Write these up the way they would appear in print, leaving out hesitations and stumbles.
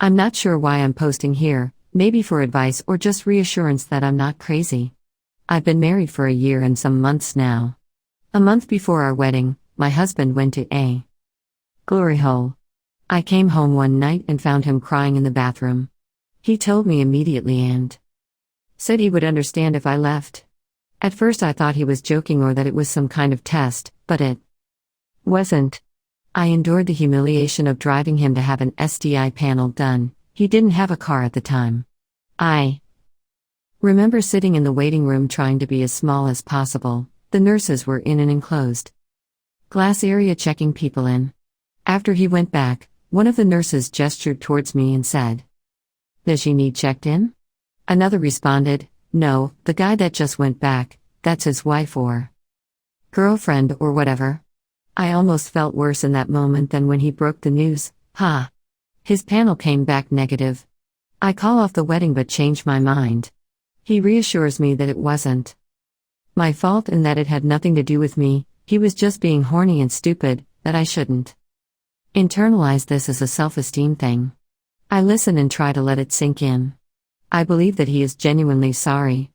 I'm not sure why I'm posting here, maybe for advice or just reassurance that I'm not crazy. I've been married for a year and some months now. A month before our wedding, my husband went to a glory hole. I came home one night and found him crying in the bathroom. He told me immediately and said he would understand if I left. At first I thought he was joking or that it was some kind of test, but it wasn't. I endured the humiliation of driving him to have an STI panel done. He didn't have a car at the time. I remember sitting in the waiting room trying to be as small as possible. The nurses were in an enclosed glass area checking people in. After he went back, one of the nurses gestured towards me and said, "Does she need checked in?" Another responded, "No, the guy that just went back, that's his wife or girlfriend or whatever." I almost felt worse in that moment than when he broke the news. His panel came back negative. I call off the wedding but change my mind. He reassures me that it wasn't my fault and that it had nothing to do with me. He was just being horny and stupid, that I shouldn't internalize this as a self-esteem thing. I listen and try to let it sink in. I believe that he is genuinely sorry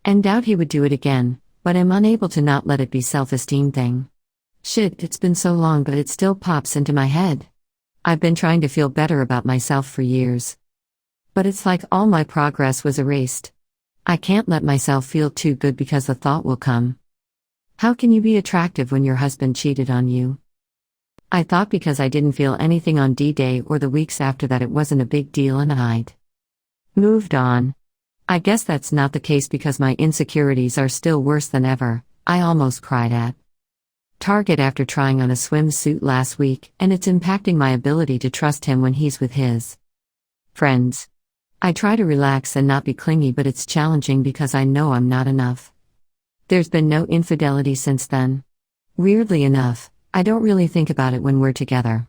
and doubt he would do it again, but am unable to not let it be self-esteem thing. Shit, it's been so long but it still pops into my head. I've been trying to feel better about myself for years. But it's like all my progress was erased. I can't let myself feel too good because the thought will come. How can you be attractive when your husband cheated on you? I thought because I didn't feel anything on D-Day or the weeks after that it wasn't a big deal and I'd moved on. I guess that's not the case because my insecurities are still worse than ever. I almost cried at Target after trying on a swimsuit last week, and it's impacting my ability to trust him when he's with his friends. I try to relax and not be clingy, but it's challenging because I know I'm not enough. There's been no infidelity since then. Weirdly enough, I don't really think about it when we're together.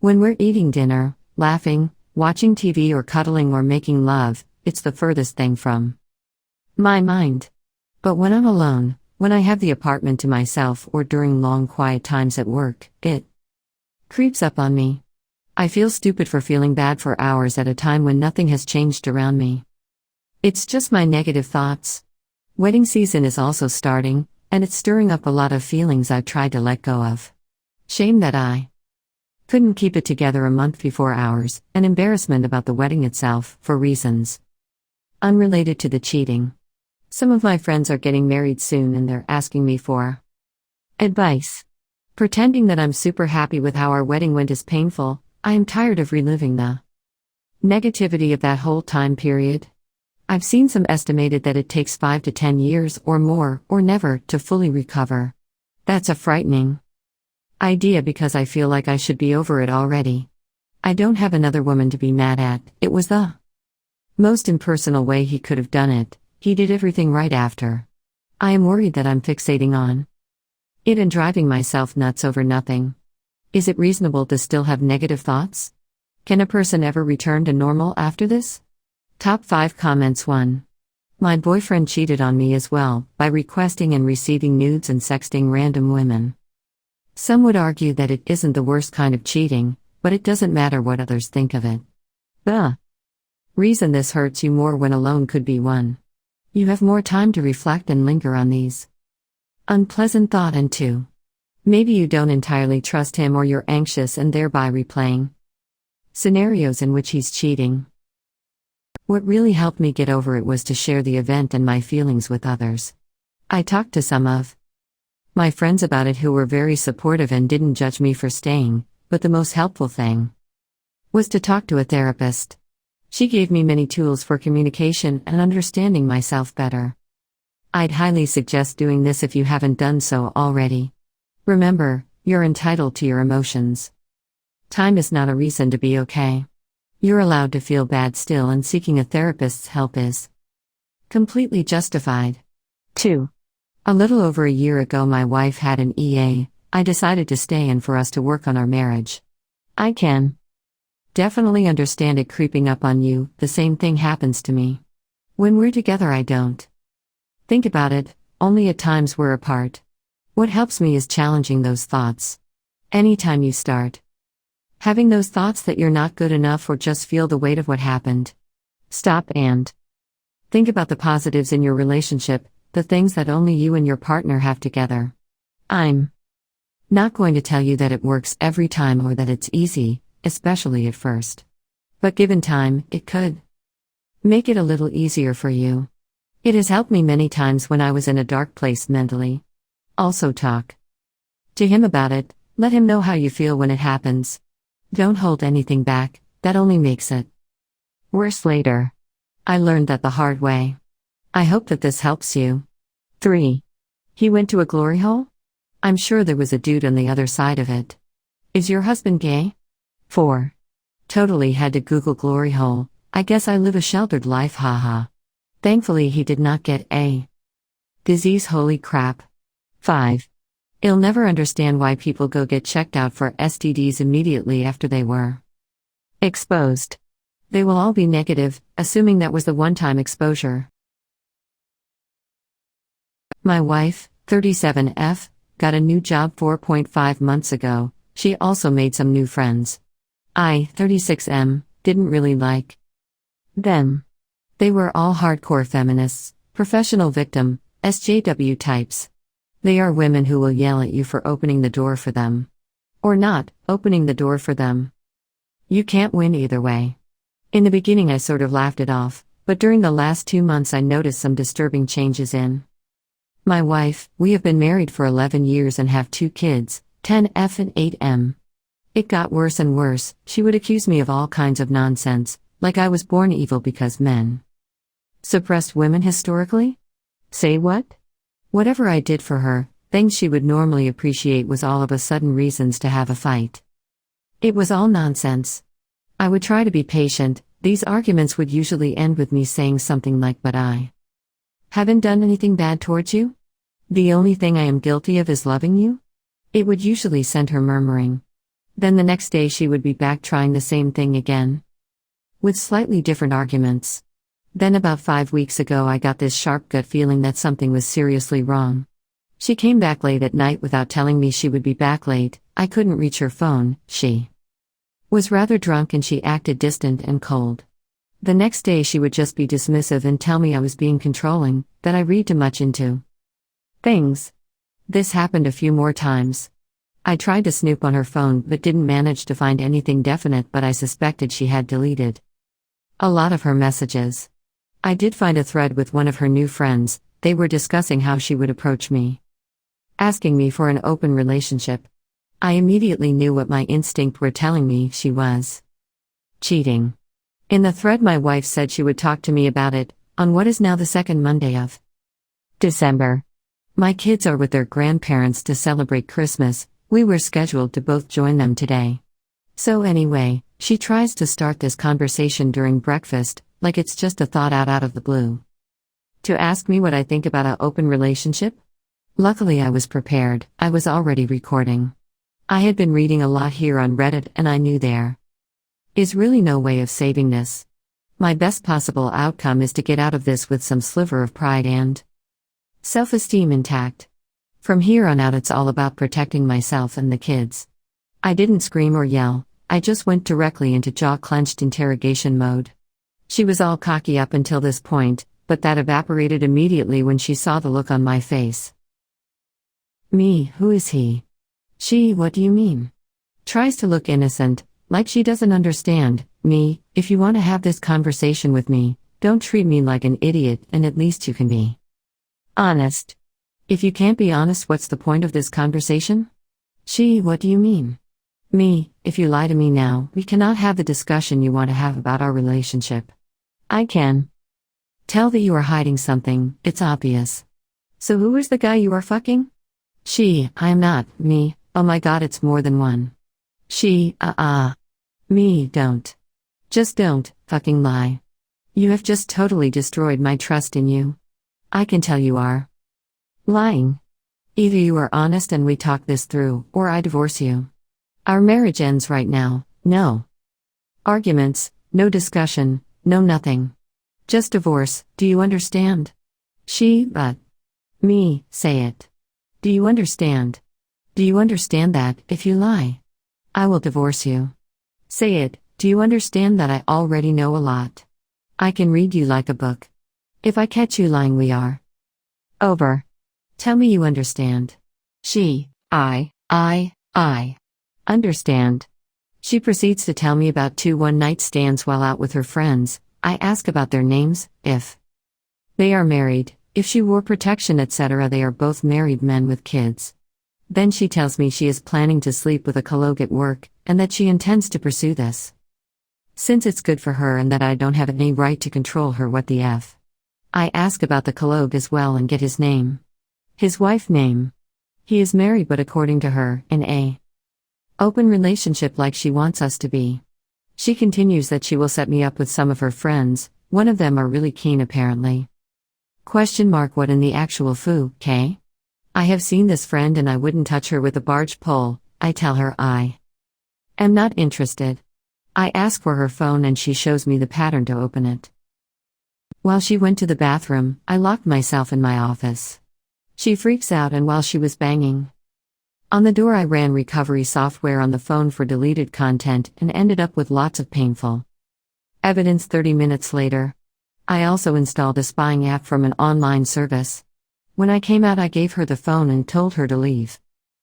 When we're eating dinner, laughing, watching TV or cuddling or making love, it's the furthest thing from my mind. But when I'm alone, when I have the apartment to myself or during long quiet times at work, it creeps up on me. I feel stupid for feeling bad for hours at a time when nothing has changed around me. It's just my negative thoughts. Wedding season is also starting, and it's stirring up a lot of feelings I've tried to let go of. Shame that I couldn't keep it together a month before ours, and embarrassment about the wedding itself, for reasons unrelated to the cheating. Some of my friends are getting married soon and they're asking me for advice. Pretending that I'm super happy with how our wedding went is painful. I am tired of reliving the negativity of that whole time period. I've seen some estimated that it takes 5 to 10 years or more, or never, to fully recover. That's a frightening idea because I feel like I should be over it already. I don't have another woman to be mad at. It was the most impersonal way he could have done it. He did everything right after. I am worried that I'm fixating on it and driving myself nuts over nothing. Is it reasonable to still have negative thoughts? Can a person ever return to normal after this? Top 5 comments. 1. My boyfriend cheated on me as well, by requesting and receiving nudes and sexting random women. Some would argue that it isn't the worst kind of cheating, but it doesn't matter what others think of it. The reason this hurts you more when alone could be 1. You have more time to reflect and linger on these unpleasant thoughts, and 2. Maybe you don't entirely trust him or you're anxious and thereby replaying scenarios in which he's cheating. What really helped me get over it was to share the event and my feelings with others. I talked to some of my friends about it who were very supportive and didn't judge me for staying, but the most helpful thing was to talk to a therapist. She gave me many tools for communication and understanding myself better. I'd highly suggest doing this if you haven't done so already. Remember, you're entitled to your emotions. Time is not a reason to be okay. You're allowed to feel bad still, and seeking a therapist's help is completely justified. 2. A little over a year ago, my wife had an EA. I decided to stay and for us to work on our marriage. I can definitely understand it creeping up on you. The same thing happens to me. When we're together, I don't think about it, only at times we're apart. What helps me is challenging those thoughts. Anytime you start Having those thoughts that you're not good enough or just feel the weight of what happened. Stop and think about the positives in your relationship, the things that only you and your partner have together. I'm not going to tell you that it works every time or that it's easy, especially at first. But given time, it could make it a little easier for you. It has helped me many times when I was in a dark place mentally. Also talk to him about it, let him know how you feel when it happens. Don't hold anything back, that only makes it worse later. I learned that the hard way. I hope that this helps you. 3. He went to a glory hole? I'm sure there was a dude on the other side of it. Is your husband gay? 4. Totally had to Google glory hole. I guess I live a sheltered life, haha. Thankfully he did not get a disease, holy crap. 5. I'll never understand why people go get checked out for STDs immediately after they were exposed. They will all be negative, assuming that was the one-time exposure. My wife, 37F, got a new job 4.5 months ago. She also made some new friends. I, 36M, didn't really like them. They were all hardcore feminists, professional victim, SJW types. They are women who will yell at you for opening the door for them. Or not opening the door for them. You can't win either way. In the beginning I sort of laughed it off, but during the last 2 months I noticed some disturbing changes in my wife. We have been married for 11 years and have 2 kids, 10F and 8M. It got worse and worse. She would accuse me of all kinds of nonsense, like I was born evil because men suppressed women historically? Say what? Whatever I did for her, things she would normally appreciate was all of a sudden reasons to have a fight. It was all nonsense. I would try to be patient. These arguments would usually end with me saying something like, "But I haven't done anything bad towards you? The only thing I am guilty of is loving you?" It would usually send her murmuring. Then the next day she would be back trying the same thing again, with slightly different arguments. Then about 5 weeks ago I got this sharp gut feeling that something was seriously wrong. She came back late at night without telling me she would be back late. I couldn't reach her phone. She was rather drunk and she acted distant and cold. The next day she would just be dismissive and tell me I was being controlling, that I read too much into things. This happened a few more times. I tried to snoop on her phone but didn't manage to find anything definite, but I suspected she had deleted a lot of her messages. I did find a thread with one of her new friends. They were discussing how she would approach me, asking me for an open relationship. I immediately knew what my instinct were telling me: she was cheating. In the thread my wife said she would talk to me about it, on what is now the second Monday of December. My kids are with their grandparents to celebrate Christmas. We were scheduled to both join them today. So anyway, she tries to start this conversation during breakfast, like it's just a thought out of the blue, to ask me what I think about an open relationship. Luckily I was prepared. I was already recording. I had been reading a lot here on Reddit and I knew there is really no way of saving this. My best possible outcome is to get out of this with some sliver of pride and self-esteem intact. From here on out it's all about protecting myself and the kids. I didn't scream or yell. I just went directly into jaw-clenched interrogation mode. She was all cocky up until this point, but that evaporated immediately when she saw the look on my face. Me, who is he? She, what do you mean? Tries to look innocent, like she doesn't understand. Me, if you want to have this conversation with me, don't treat me like an idiot, and at least you can be honest. If you can't be honest, what's the point of this conversation? She, what do you mean? Me, if you lie to me now, we cannot have the discussion you want to have about our relationship. I can tell that you are hiding something, it's obvious. So who is the guy you are fucking? She, I am not. Me, oh my god, it's more than one. She, Me, don't. Just don't fucking lie. You have just totally destroyed my trust in you. I can tell you are lying. Either you are honest and we talk this through, or I divorce you. Our marriage ends right now. No arguments, no discussion, no nothing. Just divorce, do you understand? She, but. Me, say it. Do you understand? Do you understand that, if you lie, I will divorce you? Say it, do you understand that I already know a lot? I can read you like a book. If I catch you lying, we are over. Tell me you understand. She, I understand. She proceeds to tell me about 2 one-night stands while out with her friends. I ask about their names, if they are married, if she wore protection, etc. They are both married men with kids. Then she tells me she is planning to sleep with a colleague at work, and that she intends to pursue this, since it's good for her, and that I don't have any right to control her. What the F? I ask about the colleague as well and get his name. His wife name. He is married, but according to her, in a open relationship like she wants us to be. She continues that she will set me up with some of her friends, one of them are really keen apparently. What in the actual foo, K? I have seen this friend and I wouldn't touch her with a barge pole. I tell her I am not interested. I ask for her phone and she shows me the pattern to open it. While she went to the bathroom, I locked myself in my office. She freaks out, and while she was banging on the door, I ran recovery software on the phone for deleted content and ended up with lots of painful evidence. 30 minutes later, I also installed a spying app from an online service. When I came out, I gave her the phone and told her to leave.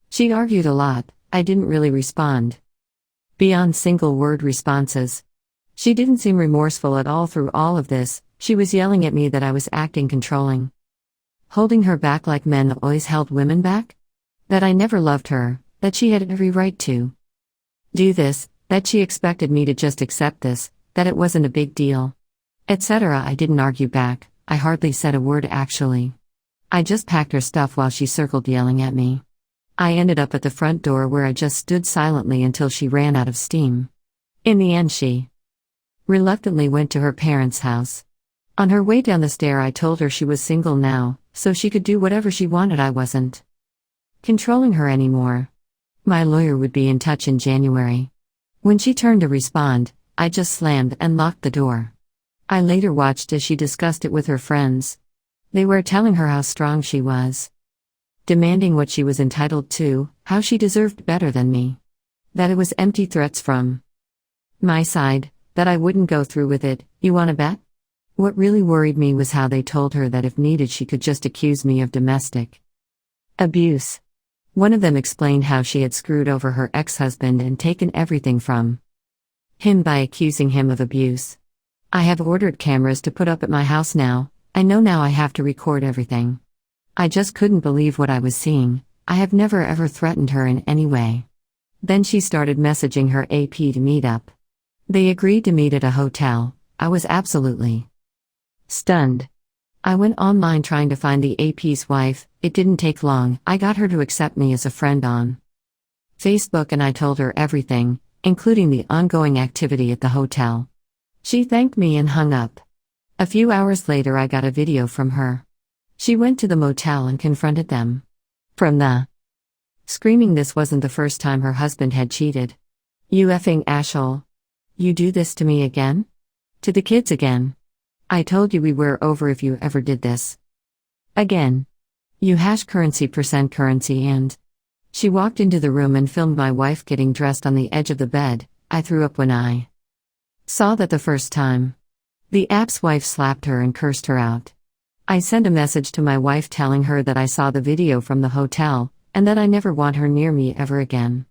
She argued a lot. I didn't really respond beyond single-word responses. She didn't seem remorseful at all through all of this. She was yelling at me that I was acting controlling, holding her back like men always held women back, that I never loved her, that she had every right to do this, that she expected me to just accept this, that it wasn't a big deal, etc. I didn't argue back. I hardly said a word actually. I just packed her stuff while she circled yelling at me. I ended up at the front door where I just stood silently until she ran out of steam. In the end, she reluctantly went to her parents' house. On her way down the stair, I told her she was single now, so she could do whatever she wanted. I wasn't controlling her anymore. My lawyer would be in touch in January. When she turned to respond, I just slammed and locked the door. I later watched as she discussed it with her friends. They were telling her how strong she was, demanding what she was entitled to, how she deserved better than me, that it was empty threats from my side, that I wouldn't go through with it. You wanna bet? What really worried me was how they told her that if needed she could just accuse me of domestic abuse. One of them explained how she had screwed over her ex-husband and taken everything from him by accusing him of abuse. I have ordered cameras to put up at my house now. I know now I have to record everything. I just couldn't believe what I was seeing. I have never ever threatened her in any way. Then she started messaging her AP to meet up. They agreed to meet at a hotel. I was absolutely stunned. I went online trying to find the AP's wife. It didn't take long. I got her to accept me as a friend on Facebook, and I told her everything, including the ongoing activity at the hotel. She thanked me and hung up. A few hours later, I got a video from her. She went to the motel and confronted them. From the screaming, this wasn't the first time her husband had cheated. You effing asshole. You do this to me again? To the kids again? I told you we were over if you ever did this again. You #currency%currency. And she walked into the room and filmed my wife getting dressed on the edge of the bed. I threw up when I saw that the first time. The app's wife slapped her and cursed her out. I sent a message to my wife telling her that I saw the video from the hotel, and that I never want her near me ever again.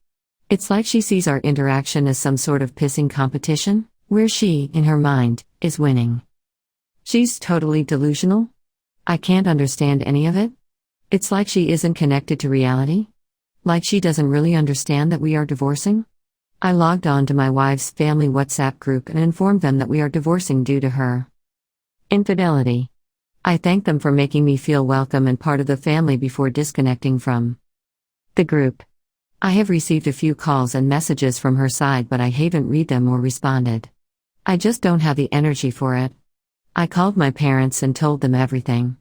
It's like she sees our interaction as some sort of pissing competition, where she, in her mind, is winning. She's totally delusional? I can't understand any of it. It's like she isn't connected to reality. Like she doesn't really understand that we are divorcing. I logged on to my wife's family WhatsApp group and informed them that we are divorcing due to her infidelity. I thanked them for making me feel welcome and part of the family before disconnecting from the group. I have received a few calls and messages from her side, but I haven't read them or responded. I just don't have the energy for it. I called my parents and told them everything.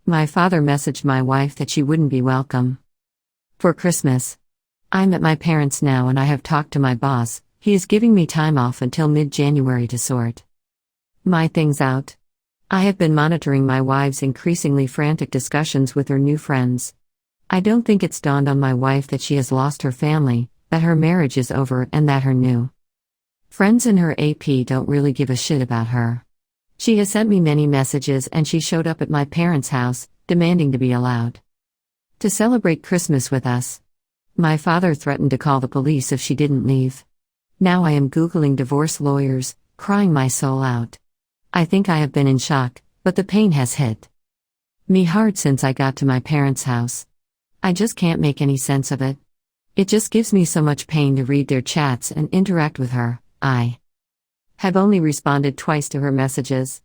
My father messaged my wife that she wouldn't be welcome for Christmas. I'm at my parents' now and I have talked to my boss. He is giving me time off until mid-January to sort my things out. I have been monitoring my wife's increasingly frantic discussions with her new friends. I don't think it's dawned on my wife that she has lost her family, that her marriage is over, and that her new Friends in her AP don't really give a shit about her. She has sent me many messages and she showed up at my parents' house, demanding to be allowed to celebrate Christmas with us. My father threatened to call the police if she didn't leave. Now I am Googling divorce lawyers, crying my soul out. I think I have been in shock, but the pain has hit me hard since I got to my parents' house. I just can't make any sense of it. It just gives me so much pain to read their chats and interact with her. I have only responded twice to her messages.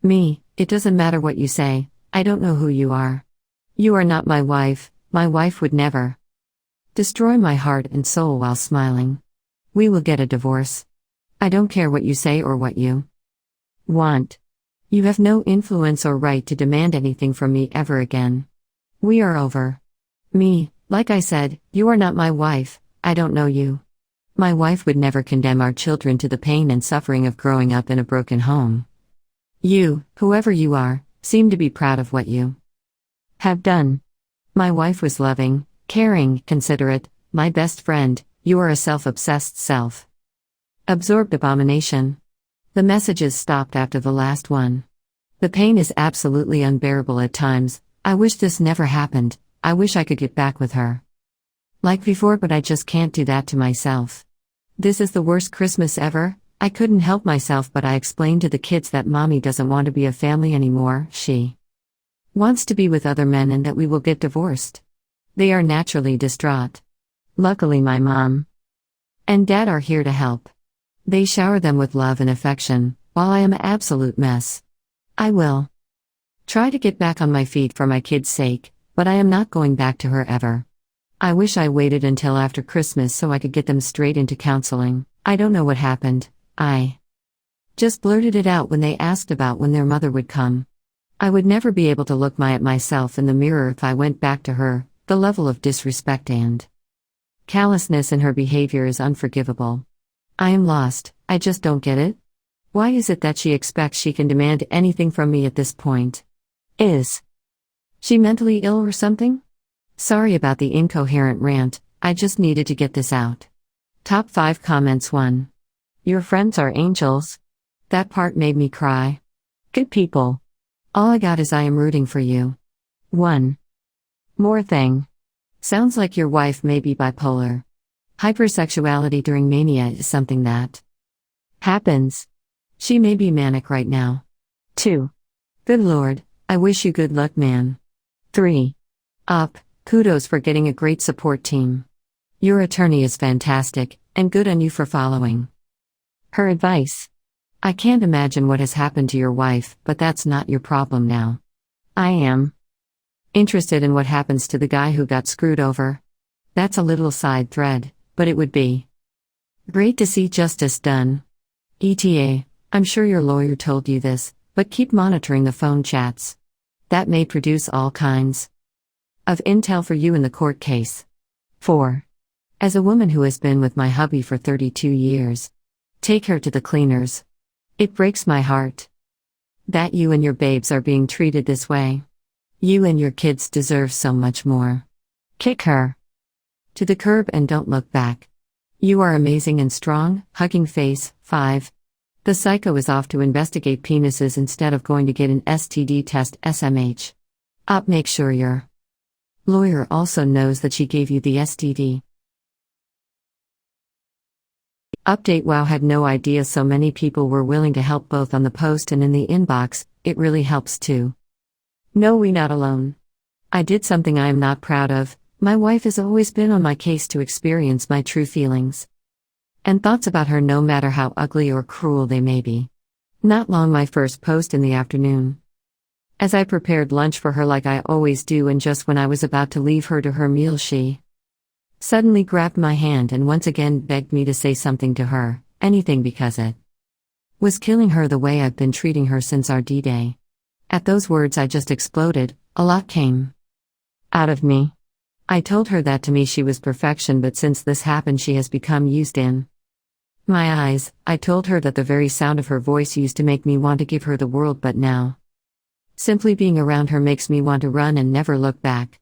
It doesn't matter what you say, I don't know who you are. You are not my wife would never destroy my heart and soul while smiling. We will get a divorce. I don't care what you say or what you want. You have no influence or right to demand anything from me ever again. We are over. Like I said, you are not my wife, I don't know you. My wife would never condemn our children to the pain and suffering of growing up in a broken home. You, whoever you are, seem to be proud of what you have done. My wife was loving, caring, considerate, my best friend. You are a self-obsessed, self-absorbed abomination. The messages stopped after the last one. The pain is absolutely unbearable at times. I wish this never happened. I wish I could get back with her like before, but I just can't do that to myself. This is the worst Christmas ever. I couldn't help myself, but I explained to the kids that mommy doesn't want to be a family anymore. She wants to be with other men and that we will get divorced. They are naturally distraught. Luckily, my mom and dad are here to help. They shower them with love and affection, while I am an absolute mess. I will try to get back on my feet for my kids' sake, but I am not going back to her ever. I wish I waited until after Christmas so I could get them straight into counseling. I don't know what happened. I just blurted it out when they asked about when their mother would come. I would never be able to look at myself in the mirror if I went back to her. The level of disrespect and callousness in her behavior is unforgivable. I am lost. I just don't get it. Why is it that she expects she can demand anything from me at this point? Is she mentally ill or something? Sorry about the incoherent rant, I just needed to get this out. Top 5 comments. 1. Your friends are angels. That part made me cry. Good people. All I got is I am rooting for you. 1. More thing. Sounds like your wife may be bipolar. Hypersexuality during mania is something that happens. She may be manic right now. 2. Good Lord, I wish you good luck, man. 3. Up. Kudos for getting a great support team. Your attorney is fantastic, and good on you for following her advice. I can't imagine what has happened to your wife, but that's not your problem now. I am interested in what happens to the guy who got screwed over. That's a little side thread, but it would be great to see justice done. ETA, I'm sure your lawyer told you this, but keep monitoring the phone chats. That may produce all kinds of intel for you in the court case. 4. As a woman who has been with my hubby for 32 years, take her to the cleaners. It breaks my heart that you and your babes are being treated this way. You and your kids deserve so much more. Kick her to the curb and don't look back. You are amazing and strong, hugging face. 5. The psycho is off to investigate penises instead of going to get an STD test. SMH. Up, make sure your lawyer also knows that she gave you the STD. Update. Wow, had no idea so many people were willing to help both on the post and in the inbox. It really helps too. No, we not alone. I did something I am not proud of. My wife has always been on my case to experience my true feelings and thoughts about her, no matter how ugly or cruel they may be. Not long my first post in the afternoon, as I prepared lunch for her like I always do, and just when I was about to leave her to her meal, she suddenly grabbed my hand and once again begged me to say something to her, anything, because it was killing her the way I've been treating her since our D-Day. At those words I just exploded. A lot came out of me. I told her that to me she was perfection, but since this happened she has become used in my eyes. I told her that the very sound of her voice used to make me want to give her the world, but now simply being around her makes me want to run and never look back.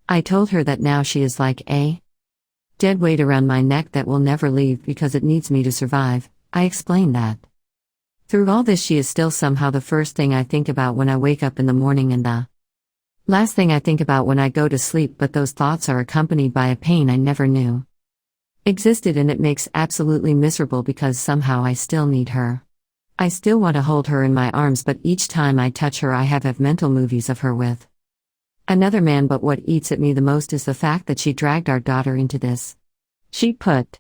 I told her that now she is like a dead weight around my neck that will never leave because it needs me to survive. I explained that. Through all this, she is still somehow the first thing I think about when I wake up in the morning and the last thing I think about when I go to sleep, but those thoughts are accompanied by a pain I never knew existed, and it makes absolutely miserable because somehow I still need her. I still want to hold her in my arms, but each time I touch her I have mental movies of her with another man. But what eats at me the most is the fact that she dragged our daughter into this. She put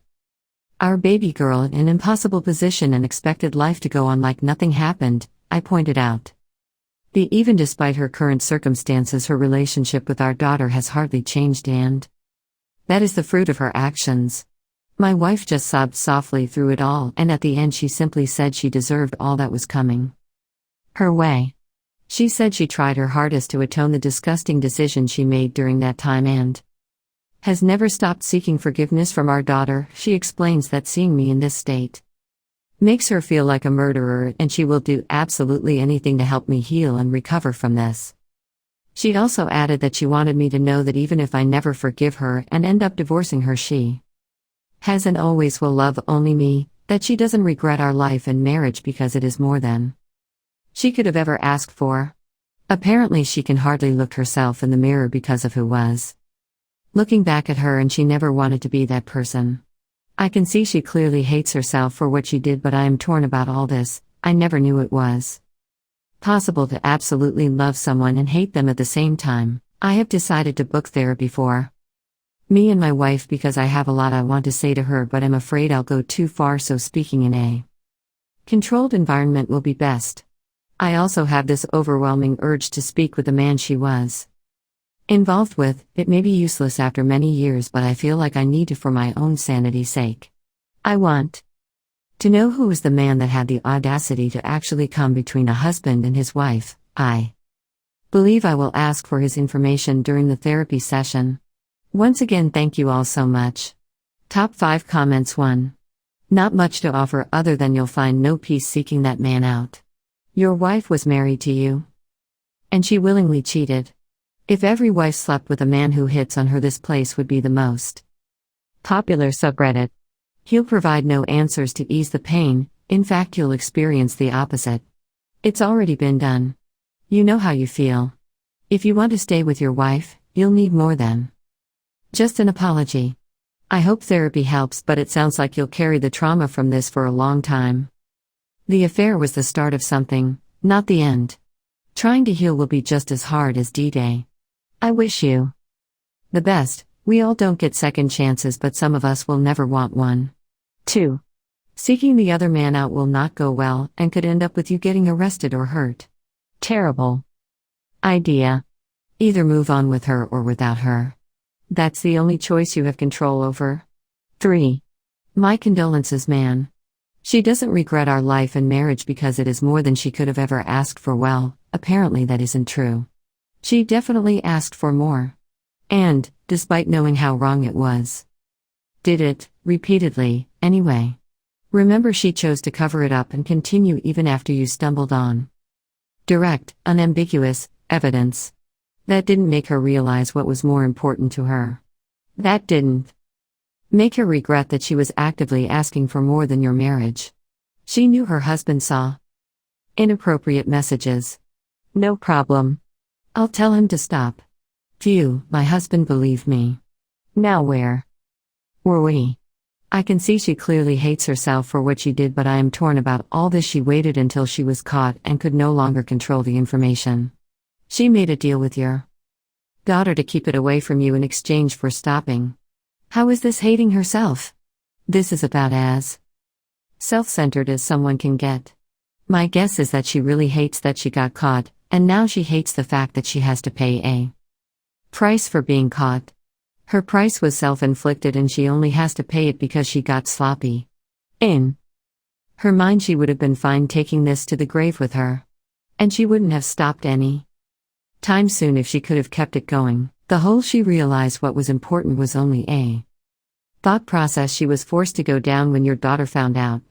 our baby girl in an impossible position and expected life to go on like nothing happened, I pointed out. Even despite her current circumstances, her relationship with our daughter has hardly changed, and that is the fruit of her actions. My wife just sobbed softly through it all, and at the end she simply said she deserved all that was coming her way. She said she tried her hardest to atone the disgusting decision she made during that time and has never stopped seeking forgiveness from our daughter. She explains that seeing me in this state makes her feel like a murderer, and she will do absolutely anything to help me heal and recover from this. She also added that she wanted me to know that even if I never forgive her and end up divorcing her, she has and always will love only me, that she doesn't regret our life and marriage because it is more than she could have ever asked for. Apparently she can hardly look herself in the mirror because of who was looking back at her, and she never wanted to be that person. I can see she clearly hates herself for what she did, but I am torn about all this. I never knew it was possible to absolutely love someone and hate them at the same time. I have decided to book therapy for me and my wife because I have a lot I want to say to her, but I'm afraid I'll go too far, so speaking in a controlled environment will be best. I also have this overwhelming urge to speak with the man she was involved with. It may be useless after many years, but I feel like I need to for my own sanity's sake. I want to know who is the man that had the audacity to actually come between a husband and his wife. I believe I will ask for his information during the therapy session. Once again, thank you all so much. Top 5 comments. 1. Not much to offer other than you'll find no peace seeking that man out. Your wife was married to you, and she willingly cheated. If every wife slept with a man who hits on her, this place would be the most popular subreddit. He'll provide no answers to ease the pain. In fact, you'll experience the opposite. It's already been done. You know how you feel. If you want to stay with your wife, you'll need more than just an apology. I hope therapy helps, but it sounds like you'll carry the trauma from this for a long time. The affair was the start of something, not the end. Trying to heal will be just as hard as D-Day. I wish you the best. We all don't get second chances, but some of us will never want one. 2. Seeking the other man out will not go well and could end up with you getting arrested or hurt. Terrible idea. Either move on with her or without her. That's the only choice you have control over. 3. My condolences, man. She doesn't regret our life and marriage because it is more than she could have ever asked for. Well, apparently that isn't true. She definitely asked for more. And, despite knowing how wrong it was, did it, repeatedly, anyway. Remember, she chose to cover it up and continue even after you stumbled on direct, unambiguous evidence. That didn't make her realize what was more important to her. That didn't make her regret that she was actively asking for more than your marriage. She knew her husband saw inappropriate messages. No problem. I'll tell him to stop. Phew, my husband believed me. Now where were we? I can see she clearly hates herself for what she did, but I am torn about all this. She waited until she was caught and could no longer control the information. She made a deal with your daughter to keep it away from you in exchange for stopping. How is this hating herself? This is about as self-centered as someone can get. My guess is that she really hates that she got caught, and now she hates the fact that she has to pay a price for being caught. Her price was self-inflicted, and she only has to pay it because she got sloppy. In her mind, she would have been fine taking this to the grave with her. And she wouldn't have stopped any time soon if she could have kept it going. The whole she realized what was important was only a thought process she was forced to go down when your daughter found out.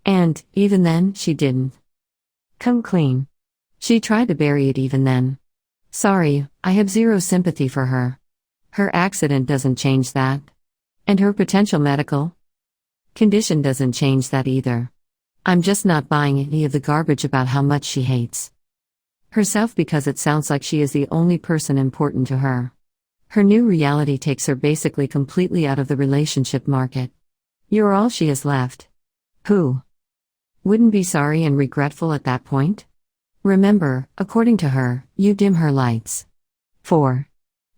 And, even then, she didn't come clean. She tried to bury it even then. Sorry, I have zero sympathy for her. Her accident doesn't change that. And her potential medical condition doesn't change that either. I'm just not buying any of the garbage about how much she hates herself because it sounds like she is the only person important to her. Her new reality takes her basically completely out of the relationship market. You're all she has left. Who wouldn't be sorry and regretful at that point? Remember, according to her, you dim her lights. 4.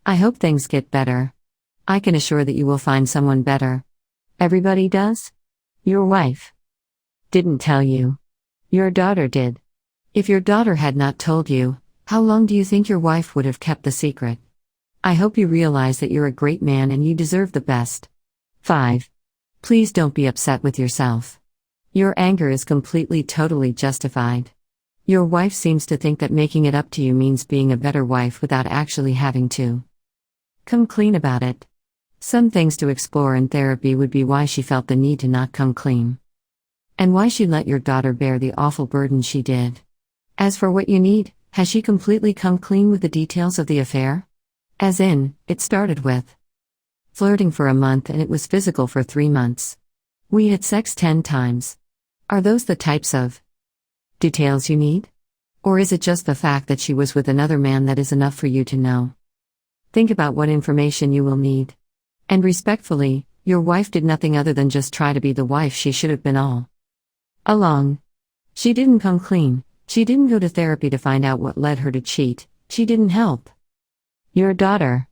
I hope things get better. I can assure that you will find someone better. Everybody does? Your wife didn't tell you. Your daughter did. If your daughter had not told you, how long do you think your wife would have kept the secret? I hope you realize that you're a great man and you deserve the best. 5. Please don't be upset with yourself. Your anger is completely totally justified. Your wife seems to think that making it up to you means being a better wife without actually having to come clean about it. Some things to explore in therapy would be why she felt the need to not come clean. And why she let your daughter bear the awful burden she did. As for what you need, has she completely come clean with the details of the affair? As in, it started with flirting for a month and it was physical for 3 months. We had sex 10 times. Are those the types of details you need? Or is it just the fact that she was with another man that is enough for you to know? Think about what information you will need. And respectfully, your wife did nothing other than just try to be the wife she should have been all along. She didn't come clean. She didn't go to therapy to find out what led her to cheat. She didn't help your daughter.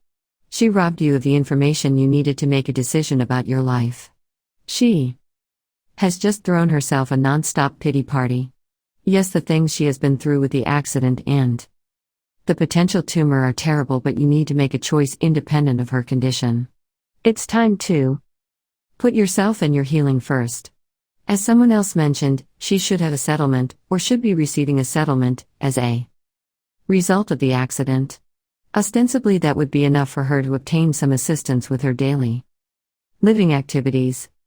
She robbed you of the information you needed to make a decision about your life. She has just thrown herself a non-stop pity party. Yes, the things she has been through with the accident and the potential tumor are terrible, but you need to make a choice independent of her condition. It's time to put yourself and your healing first. As someone else mentioned, she should have a settlement, or should be receiving a settlement, as a result of the accident. Ostensibly, that would be enough for her to obtain some assistance with her daily living activities.